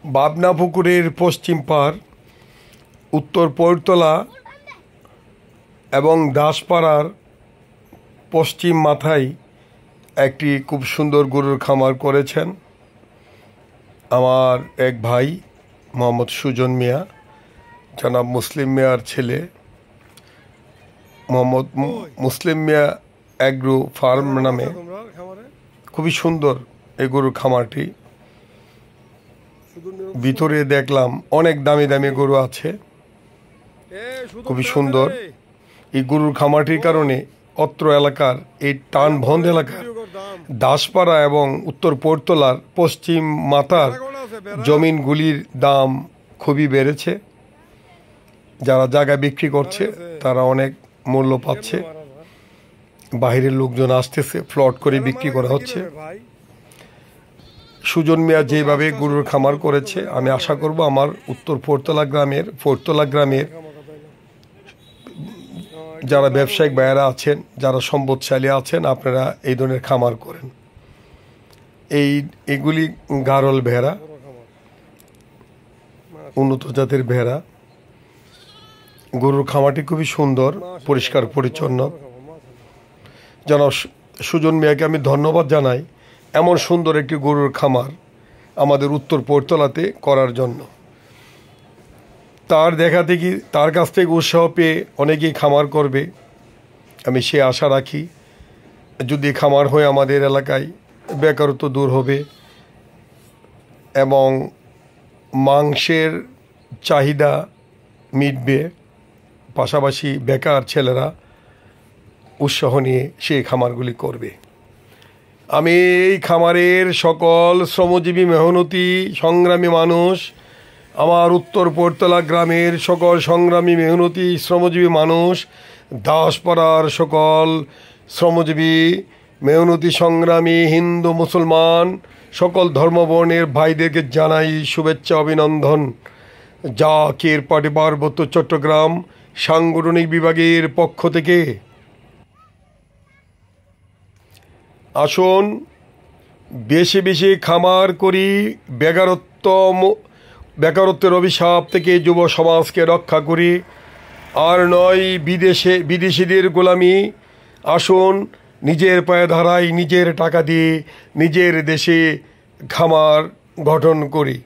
বাবনা পুকুরের পশ্চিম পার, উত্তর পৈরতলা এবং দাসপাড়ার পশ্চিম মাথায় একটি খুব সুন্দর গরুর খামার করেছেন আমার এক ভাই মোহাম্মদ সুজন মিয়া, জনাব মুসলিম মিয়ার ছেলে মোহাম্মদ মুসলিম মিয়া অ্যাগ্রো ফার্ম নামে। খুবই সুন্দর এই গরুর খামারটি। ভিতরে দেখলাম অনেক দামি দামি গরু আছে, খুবই সুন্দর। এই গরুর খামারটির কারণে অত্র এলাকার এই টানভন্দ এলাকার দাসপাড়া এবং উত্তর পৈরতলার পশ্চিম মাথার জমিনগুলির দাম খুবই বেড়েছে। যারা জায়গা বিক্রি করছে তারা অনেক মূল্য পাচ্ছে, বাহিরের লোকজন আসতেছে, প্লট করে বিক্রি করা হচ্ছে। সুজন মিয়া যেভাবে গরুর খামার করেছে, আমি আশা করব আমার উত্তর পৈরতলা গ্রামের যারা ব্যবসায়িক ভাইয়েরা আছেন, যারা সম্পদশালী আছেন, আপনারা এই ধরনের খামার করেন। এগুলি গারল ভেড়া, উন্নত জাতের ভেড়া। গরুর খামারটি খুবই সুন্দর, পরিষ্কার পরিচ্ছন্ন। জনাব সুজন মিয়াকে আমি ধন্যবাদ জানাই এমন সুন্দর একটি গরুর খামার আমাদের উত্তর পৈরতলাতে করার জন্য। তার কাছ থেকে উৎসাহ পেয়ে অনেকেই খামার করবে, আমি সে আশা রাখি। যদি খামার হয়ে আমাদের এলাকায় বেকারত্ব দূর হবে এবং মাংসের চাহিদা মিটবে, পাশাপাশি বেকার ছেলেরা উৎসাহ নিয়ে সেই খামারগুলি করবে। আমি এই খামারের সকল শ্রমজীবী মেহনতি সংগ্রামী মানুষ, আমার উত্তর পৈরতলা গ্রামের সকল সংগ্রামী মেহনতি শ্রমজীবী মানুষ, দাসপাড়ার সকল শ্রমজীবী মেহনতি সংগ্রামী হিন্দু মুসলমান সকল ধর্মবর্ণের ভাইদেরকে জানাই শুভেচ্ছা অভিনন্দন। জাকের পার্টি পার্বত্য চট্টগ্রাম সাংগঠনিক বিভাগের পক্ষ থেকে আসুন বেশি বেশি খামার করি, বেকারত্বের অভিশাপ থেকে যুব সমাজকে রক্ষা করি। আর নয় বিদেশিদের গোলামি। আসুন নিজের পায়ে দাঁড়াই, নিজের টাকা দিয়ে নিজের দেশে খামার গঠন করি।